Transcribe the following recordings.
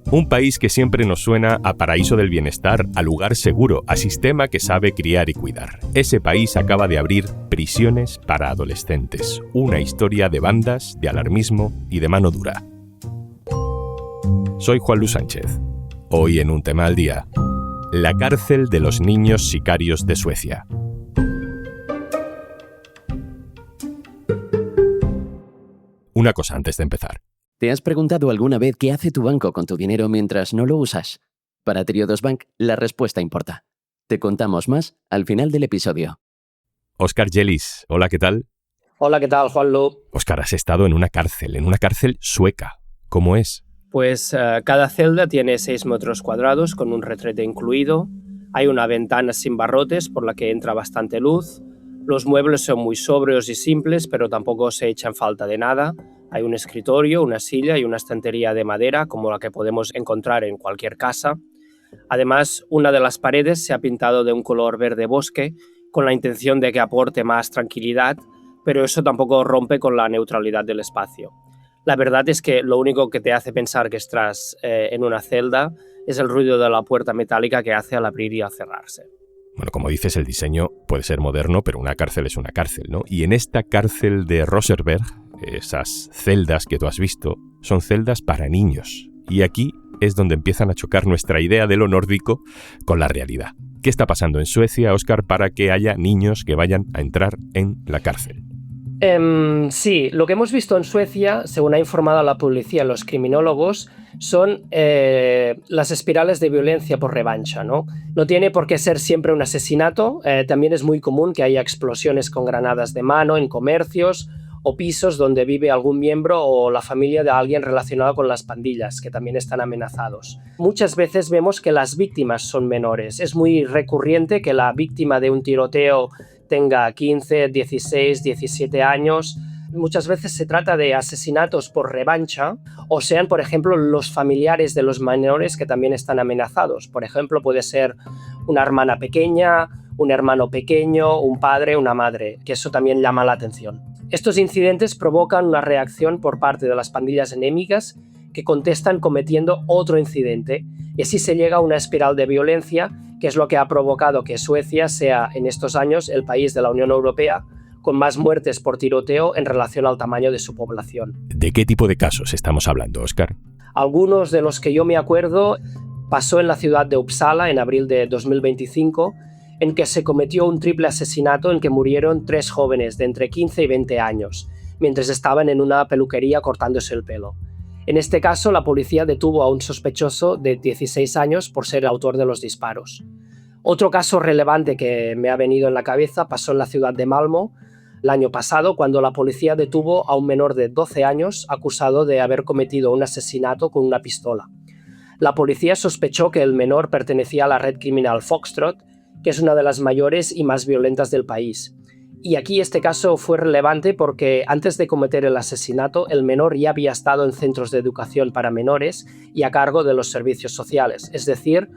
Un país que siempre nos suena a paraíso del bienestar, a lugar seguro, a sistema que sabe criar y cuidar. Ese país acaba de abrir prisiones para adolescentes. Una historia de bandas, de alarmismo y de mano dura. Soy Juan Luis Sánchez. Hoy en Un Tema al Día, la cárcel de los niños sicarios de Suecia. Una cosa antes de empezar. ¿Te has preguntado alguna vez qué hace tu banco con tu dinero mientras no lo usas? Para Triodos Bank, la respuesta importa. Te contamos más al final del episodio. Óscar Yelis, hola, ¿qué tal? Hola, ¿qué tal, Juanlu? Óscar, has estado en una cárcel sueca. ¿Cómo es? Pues cada celda tiene 6 metros cuadrados con un retrete incluido. Hay una ventana sin barrotes por la que entra bastante luz. Los muebles son muy sobrios y simples, pero tampoco se echan falta de nada. Hay un escritorio, una silla y una estantería de madera como la que podemos encontrar en cualquier casa. Además, una de las paredes se ha pintado de un color verde bosque con la intención de que aporte más tranquilidad, pero eso tampoco rompe con la neutralidad del espacio. La verdad es que lo único que te hace pensar que estás en una celda es el ruido de la puerta metálica que hace al abrir y al cerrarse. Bueno, como dices, el diseño puede ser moderno, pero una cárcel es una cárcel, ¿no? Y en esta cárcel de Rosersberg, esas celdas que tú has visto, son celdas para niños. Y aquí es donde empiezan a chocar nuestra idea de lo nórdico con la realidad. ¿Qué está pasando en Suecia, Óscar, para que haya niños que vayan a entrar en la cárcel? Sí, lo que hemos visto en Suecia, según ha informado la policía y los criminólogos, son las espirales de violencia por revancha, ¿no? No tiene por qué ser siempre un asesinato, también es muy común que haya explosiones con granadas de mano en comercios o pisos donde vive algún miembro o la familia de alguien relacionado con las pandillas, que también están amenazados. Muchas veces vemos que las víctimas son menores. Es muy recurrente que la víctima de un tiroteo tenga 15, 16, 17 años. Muchas veces se trata de asesinatos por revancha o sean, por ejemplo, los familiares de los menores que también están amenazados. Por ejemplo, puede ser una hermana pequeña, un hermano pequeño, un padre, una madre, que eso también llama la atención. Estos incidentes provocan una reacción por parte de las pandillas enemigas que contestan cometiendo otro incidente y así se llega a una espiral de violencia que es lo que ha provocado que Suecia sea en estos años el país de la Unión Europea con más muertes por tiroteo en relación al tamaño de su población. ¿De qué tipo de casos estamos hablando, Óscar? Algunos de los que yo me acuerdo pasó en la ciudad de Uppsala en abril de 2025, en que se cometió un triple asesinato en que murieron 3 jóvenes de entre 15 y 20 años, mientras estaban en una peluquería cortándose el pelo. En este caso, la policía detuvo a un sospechoso de 16 años por ser el autor de los disparos. Otro caso relevante que me ha venido en la cabeza pasó en la ciudad de Malmö el año pasado, cuando la policía detuvo a un menor de 12 años acusado de haber cometido un asesinato con una pistola. La policía sospechó que el menor pertenecía a la red criminal Foxtrot, que es una de las mayores y más violentas del país. Y aquí este caso fue relevante porque antes de cometer el asesinato, el menor ya había estado en centros de educación para menores y a cargo de los servicios sociales. Es decir,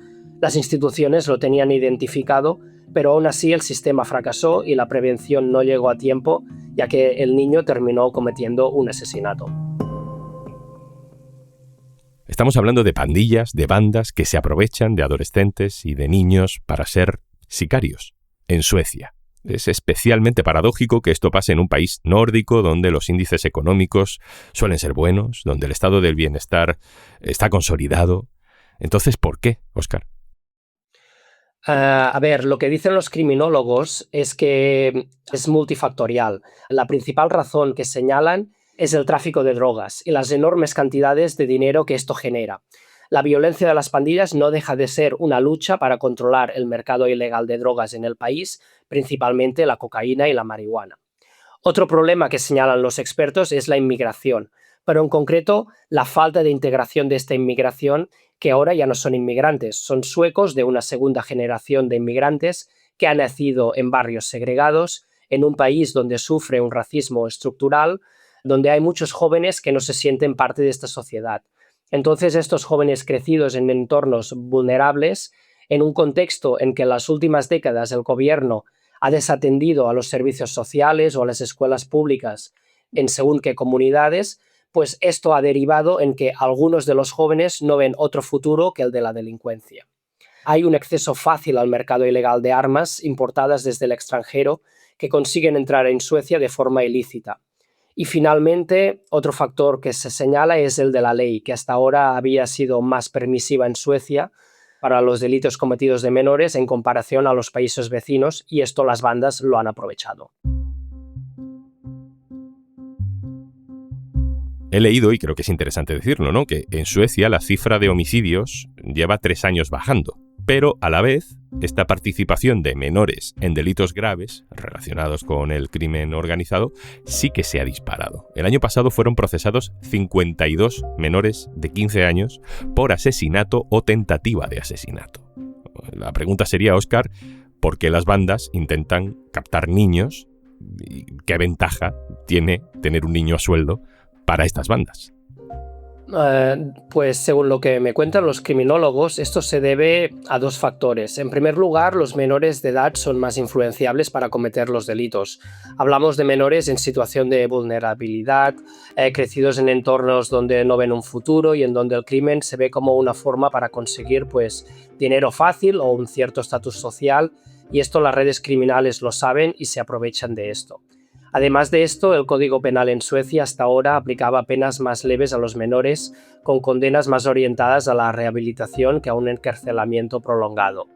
las instituciones lo tenían identificado, pero aún así el sistema fracasó y la prevención no llegó a tiempo, ya que el niño terminó cometiendo un asesinato. Estamos hablando de pandillas, de bandas que se aprovechan de adolescentes y de niños para ser sicarios en Suecia. Es especialmente paradójico que esto pase en un país nórdico donde los índices económicos suelen ser buenos, donde el estado del bienestar está consolidado. Entonces, ¿por qué, Óscar? A ver, lo que dicen los criminólogos es que es multifactorial. La principal razón que señalan es el tráfico de drogas y las enormes cantidades de dinero que esto genera. La violencia de las pandillas no deja de ser una lucha para controlar el mercado ilegal de drogas en el país, principalmente la cocaína y la marihuana. Otro problema que señalan los expertos es la inmigración, pero en concreto la falta de integración de esta inmigración, que ahora ya no son inmigrantes, son suecos de una segunda generación de inmigrantes que han nacido en barrios segregados, en un país donde sufre un racismo estructural, donde hay muchos jóvenes que no se sienten parte de esta sociedad. Entonces, estos jóvenes crecidos en entornos vulnerables, en un contexto en que en las últimas décadas el gobierno ha desatendido a los servicios sociales o a las escuelas públicas en según qué comunidades, pues esto ha derivado en que algunos de los jóvenes no ven otro futuro que el de la delincuencia. Hay un acceso fácil al mercado ilegal de armas importadas desde el extranjero que consiguen entrar en Suecia de forma ilícita. Y finalmente, otro factor que se señala es el de la ley, que hasta ahora había sido más permisiva en Suecia para los delitos cometidos de menores en comparación a los países vecinos, y esto las bandas lo han aprovechado. He leído, y creo que es interesante decirlo, ¿no?, que en Suecia la cifra de homicidios lleva 3 años bajando, pero a la vez esta participación de menores en delitos graves relacionados con el crimen organizado sí que se ha disparado. El año pasado fueron procesados 52 menores de 15 años por asesinato o tentativa de asesinato. La pregunta sería, Óscar, ¿por qué las bandas intentan captar niños? ¿Qué ventaja tiene tener un niño a sueldo para estas bandas? Pues según lo que me cuentan los criminólogos, esto se debe a 2 factores. En primer lugar, los menores de edad son más influenciables para cometer los delitos. Hablamos de menores en situación de vulnerabilidad, crecidos en entornos donde no ven un futuro y en donde el crimen se ve como una forma para conseguir pues, dinero fácil o un cierto estatus social, y esto las redes criminales lo saben y se aprovechan de esto. Además de esto, el Código Penal en Suecia hasta ahora aplicaba penas más leves a los menores, con condenas más orientadas a la rehabilitación que a un encarcelamiento prolongado.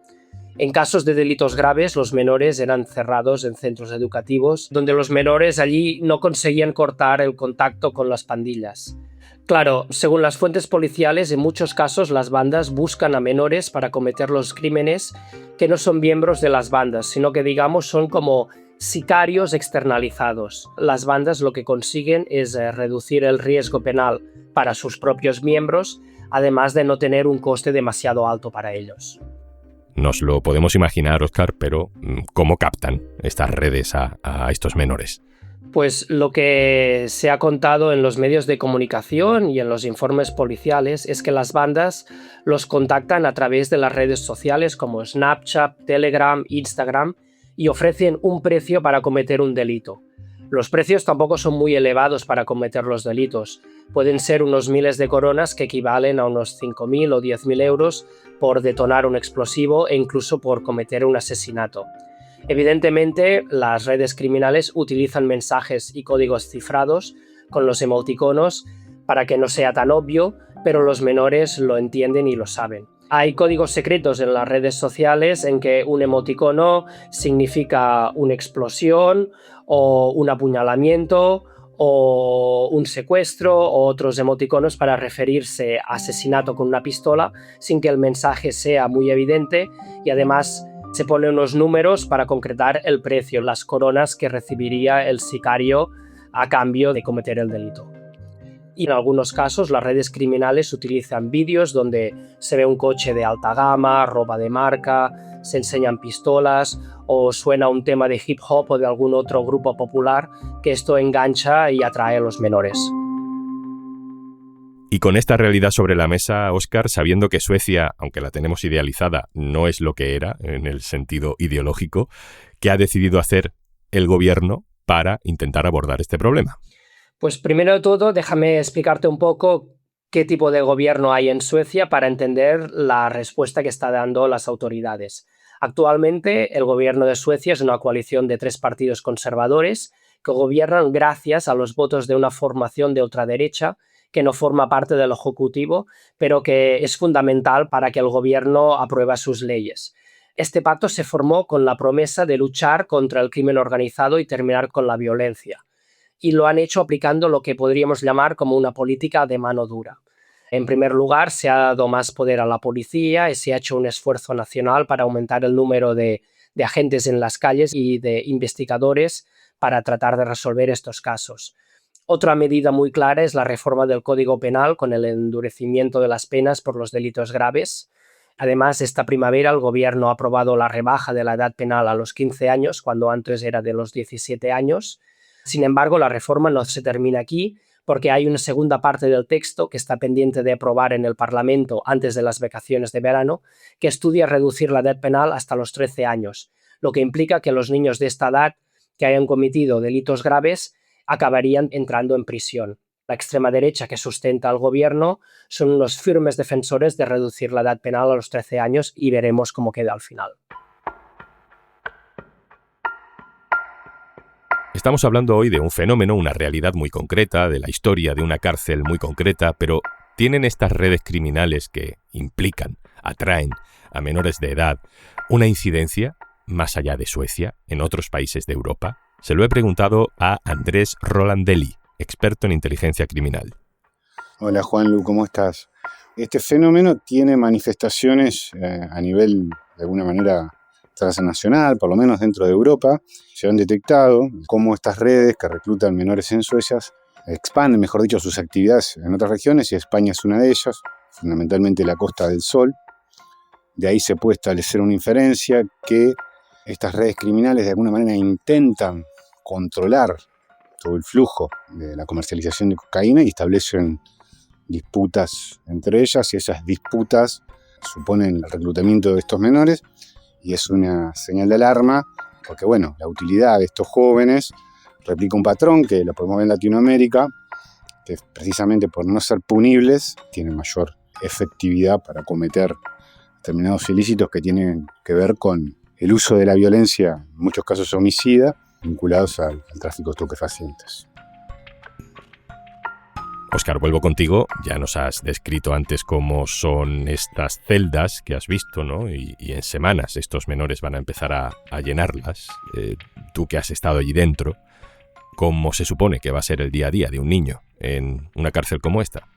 En casos de delitos graves, los menores eran cerrados en centros educativos, donde los menores allí no conseguían cortar el contacto con las pandillas. Claro, según las fuentes policiales, en muchos casos las bandas buscan a menores para cometer los crímenes que no son miembros de las bandas, sino que digamos son como sicarios externalizados. Las bandas lo que consiguen es reducir el riesgo penal para sus propios miembros, además de no tener un coste demasiado alto para ellos. Nos lo podemos imaginar, Óscar, pero ¿cómo captan estas redes a estos menores? Pues lo que se ha contado en los medios de comunicación y en los informes policiales es que las bandas los contactan a través de las redes sociales como Snapchat, Telegram, Instagram, y ofrecen un precio para cometer un delito. Los precios tampoco son muy elevados para cometer los delitos. Pueden ser unos miles de coronas que equivalen a unos 5.000 o 10.000 euros por detonar un explosivo e incluso por cometer un asesinato. Evidentemente, las redes criminales utilizan mensajes y códigos cifrados con los emoticonos para que no sea tan obvio, pero los menores lo entienden y lo saben. Hay códigos secretos en las redes sociales en que un emoticono significa una explosión o un apuñalamiento o un secuestro, o otros emoticonos para referirse a asesinato con una pistola sin que el mensaje sea muy evidente, y además se ponen unos números para concretar el precio, las coronas que recibiría el sicario a cambio de cometer el delito. Y en algunos casos las redes criminales utilizan vídeos donde se ve un coche de alta gama, ropa de marca, se enseñan pistolas o suena un tema de hip hop o de algún otro grupo popular, que esto engancha y atrae a los menores. Y con esta realidad sobre la mesa, Óscar, sabiendo que Suecia, aunque la tenemos idealizada, no es lo que era en el sentido ideológico, ¿qué ha decidido hacer el gobierno para intentar abordar este problema? Pues primero de todo, déjame explicarte un poco qué tipo de gobierno hay en Suecia para entender la respuesta que están dando las autoridades. Actualmente, el gobierno de Suecia es una coalición de 3 partidos conservadores que gobiernan gracias a los votos de una formación de ultraderecha que no forma parte del Ejecutivo, pero que es fundamental para que el gobierno apruebe sus leyes. Este pacto se formó con la promesa de luchar contra el crimen organizado y terminar con la violencia, y lo han hecho aplicando lo que podríamos llamar como una política de mano dura. En primer lugar, se ha dado más poder a la policía y se ha hecho un esfuerzo nacional para aumentar el número de agentes en las calles y de investigadores para tratar de resolver estos casos. Otra medida muy clara es la reforma del Código Penal con el endurecimiento de las penas por los delitos graves. Además, esta primavera el gobierno ha aprobado la rebaja de la edad penal a los 15 años, cuando antes era de los 17 años. Sin embargo, la reforma no se termina aquí, porque hay una segunda parte del texto que está pendiente de aprobar en el Parlamento antes de las vacaciones de verano, que estudia reducir la edad penal hasta los 13 años, lo que implica que los niños de esta edad que hayan cometido delitos graves acabarían entrando en prisión. La extrema derecha que sustenta al gobierno son unos firmes defensores de reducir la edad penal a los 13 años y veremos cómo queda al final. Estamos hablando hoy de un fenómeno, una realidad muy concreta, de la historia de una cárcel muy concreta, pero ¿tienen estas redes criminales que implican, atraen a menores de edad una incidencia más allá de Suecia, en otros países de Europa? Se lo he preguntado a Andrés Rolandelli, experto en inteligencia criminal. Hola Juanlu, ¿cómo estás? Este fenómeno tiene manifestaciones a nivel, de alguna manera, transnacional, por lo menos dentro de Europa. Se han detectado cómo estas redes que reclutan menores en Suecia expanden, mejor dicho, sus actividades en otras regiones, y España es una de ellas, fundamentalmente la Costa del Sol. De ahí se puede establecer una inferencia que estas redes criminales de alguna manera intentan controlar todo el flujo de la comercialización de cocaína y establecen disputas entre ellas, y esas disputas suponen el reclutamiento de estos menores, y es una señal de alarma porque, bueno, la utilidad de estos jóvenes replica un patrón que lo podemos ver en Latinoamérica, que precisamente por no ser punibles tienen mayor efectividad para cometer determinados ilícitos que tienen que ver con el uso de la violencia, en muchos casos homicida, vinculados al tráfico de estupefacientes. Óscar, vuelvo contigo. Ya nos has descrito antes cómo son estas celdas que has visto, ¿no? Y en semanas estos menores van a empezar a llenarlas. Tú que has estado allí dentro, ¿cómo se supone que va a ser el día a día de un niño en una cárcel como esta?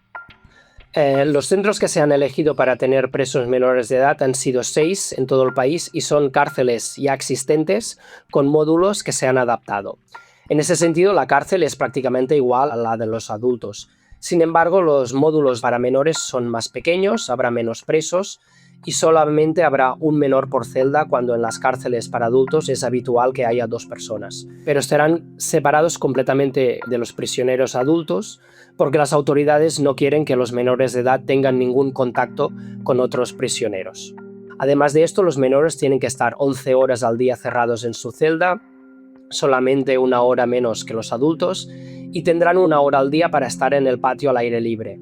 Los centros que se han elegido para tener presos menores de edad han sido 6 en todo el país y son cárceles ya existentes con módulos que se han adaptado. En ese sentido, la cárcel es prácticamente igual a la de los adultos. Sin embargo, los módulos para menores son más pequeños, habrá menos presos y solamente habrá un menor por celda, cuando en las cárceles para adultos es habitual que haya 2 personas. Pero estarán separados completamente de los prisioneros adultos porque las autoridades no quieren que los menores de edad tengan ningún contacto con otros prisioneros. Además de esto, los menores tienen que estar 11 horas al día cerrados en su celda, solamente 1 hora menos que los adultos, y tendrán 1 hora al día para estar en el patio al aire libre.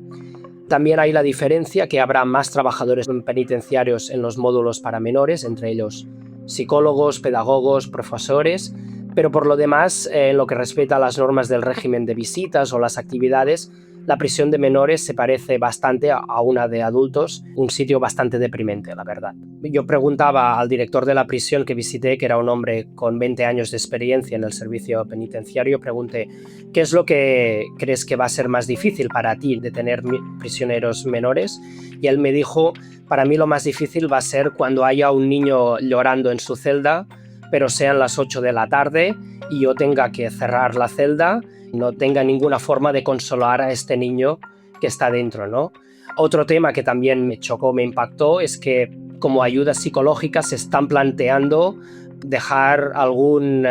También hay la diferencia que habrá más trabajadores penitenciarios en los módulos para menores, entre ellos psicólogos, pedagogos, profesores, pero por lo demás, en lo que respecta a las normas del régimen de visitas o las actividades, la prisión de menores se parece bastante a una de adultos, un sitio bastante deprimente, la verdad. Yo preguntaba al director de la prisión que visité, que era un hombre con 20 años de experiencia en el servicio penitenciario, pregunté, ¿qué es lo que crees que va a ser más difícil para ti de tener prisioneros menores? Y él me dijo, para mí lo más difícil va a ser cuando haya un niño llorando en su celda, pero sean las 8 de la tarde y yo tenga que cerrar la celda, no tenga ninguna forma de consolar a este niño que está dentro, ¿no? Otro tema que también me chocó, me impactó, es que como ayuda psicológica se están planteando dejar algún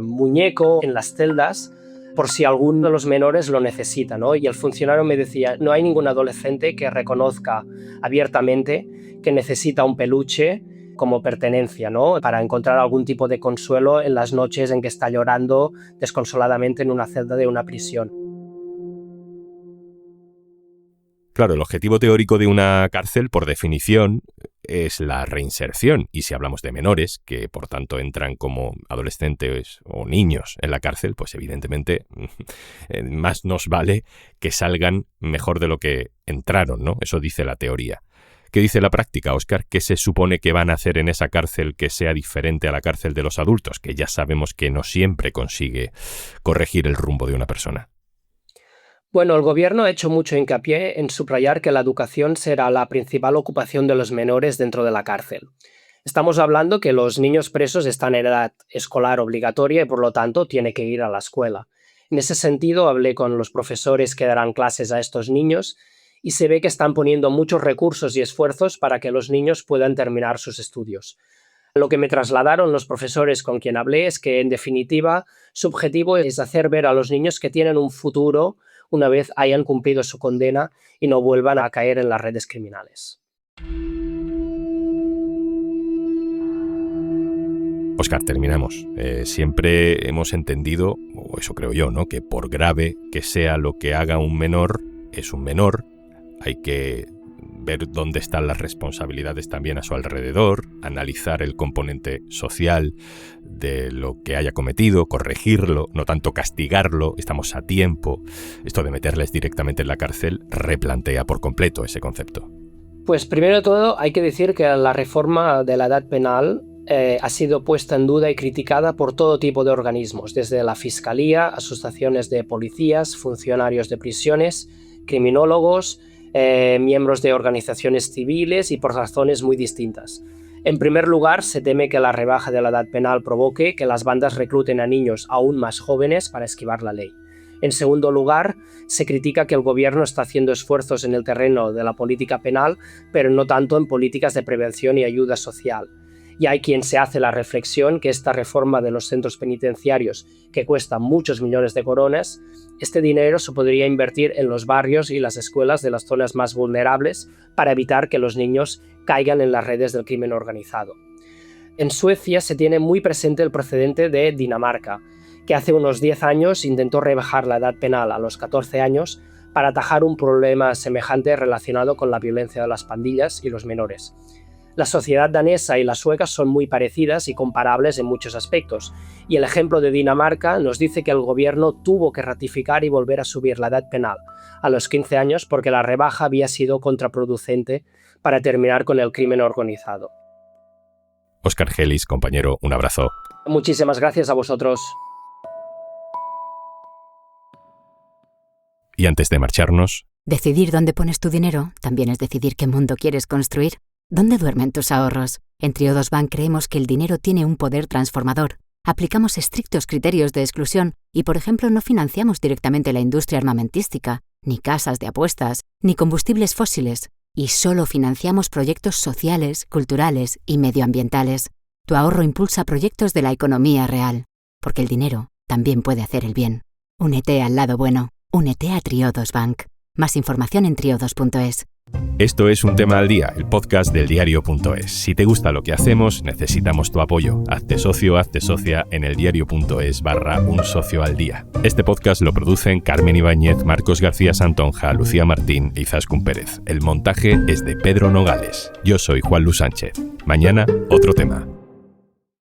muñeco en las celdas por si alguno de los menores lo necesita, ¿no? Y el funcionario me decía, no hay ningún adolescente que reconozca abiertamente que necesita un peluche como pertenencia, ¿no? Para encontrar algún tipo de consuelo en las noches en que está llorando desconsoladamente en una celda de una prisión. Claro, el objetivo teórico de una cárcel, por definición, es la reinserción. Y si hablamos de menores, que por tanto entran como adolescentes o niños en la cárcel, pues evidentemente más nos vale que salgan mejor de lo que entraron, ¿no? Eso dice la teoría. ¿Qué dice la práctica, Óscar? ¿Qué se supone que van a hacer en esa cárcel que sea diferente a la cárcel de los adultos? Que ya sabemos que no siempre consigue corregir el rumbo de una persona. Bueno, el gobierno ha hecho mucho hincapié en subrayar que la educación será la principal ocupación de los menores dentro de la cárcel. Estamos hablando que los niños presos están en edad escolar obligatoria y por lo tanto tienen que ir a la escuela. En ese sentido, hablé con los profesores que darán clases a estos niños y se ve que están poniendo muchos recursos y esfuerzos para que los niños puedan terminar sus estudios. Lo que me trasladaron los profesores con quien hablé es que, en definitiva, su objetivo es hacer ver a los niños que tienen un futuro una vez hayan cumplido su condena y no vuelvan a caer en las redes criminales. Óscar, terminamos. Siempre hemos entendido, o eso creo yo, ¿no?, que por grave que sea lo que haga un menor, es un menor. Hay que ver dónde están las responsabilidades también a su alrededor, analizar el componente social de lo que haya cometido, corregirlo, no tanto castigarlo, estamos a tiempo. Esto de meterles directamente en la cárcel replantea por completo ese concepto. Pues primero de todo hay que decir que la reforma de la edad penal ha sido puesta en duda y criticada por todo tipo de organismos, desde la Fiscalía, asociaciones de policías, funcionarios de prisiones, criminólogos, miembros de organizaciones civiles y por razones muy distintas. En primer lugar, se teme que la rebaja de la edad penal provoque que las bandas recluten a niños aún más jóvenes para esquivar la ley. En segundo lugar, se critica que el gobierno está haciendo esfuerzos en el terreno de la política penal, pero no tanto en políticas de prevención y ayuda social. Y hay quien se hace la reflexión que esta reforma de los centros penitenciarios, que cuesta muchos millones de coronas, este dinero se podría invertir en los barrios y las escuelas de las zonas más vulnerables para evitar que los niños caigan en las redes del crimen organizado. En Suecia se tiene muy presente el precedente de Dinamarca, que hace unos 10 años intentó rebajar la edad penal a los 14 años para atajar un problema semejante relacionado con la violencia de las pandillas y los menores. La sociedad danesa y la sueca son muy parecidas y comparables en muchos aspectos, y el ejemplo de Dinamarca nos dice que el gobierno tuvo que ratificar y volver a subir la edad penal a los 15 años porque la rebaja había sido contraproducente para terminar con el crimen organizado. Óscar Gelis, compañero, un abrazo. Muchísimas gracias a vosotros. Y antes de marcharnos... Decidir dónde pones tu dinero también es decidir qué mundo quieres construir. ¿Dónde duermen tus ahorros? En Triodos Bank creemos que el dinero tiene un poder transformador. Aplicamos estrictos criterios de exclusión y, por ejemplo, no financiamos directamente la industria armamentística, ni casas de apuestas, ni combustibles fósiles. Y solo financiamos proyectos sociales, culturales y medioambientales. Tu ahorro impulsa proyectos de la economía real. Porque el dinero también puede hacer el bien. Únete al lado bueno. Únete a Triodos Bank. Más información en triodos.es. Esto es Un Tema al Día, el podcast del diario.es. Si te gusta lo que hacemos, necesitamos tu apoyo. Hazte socio, hazte socia en eldiario.es/Un Socio al Día. Este podcast lo producen Carmen Ibáñez, Marcos García Santonja, Lucía Martín e Izaskun Pérez. El montaje es de Pedro Nogales. Yo soy Juan Luis Sánchez. Mañana, otro tema.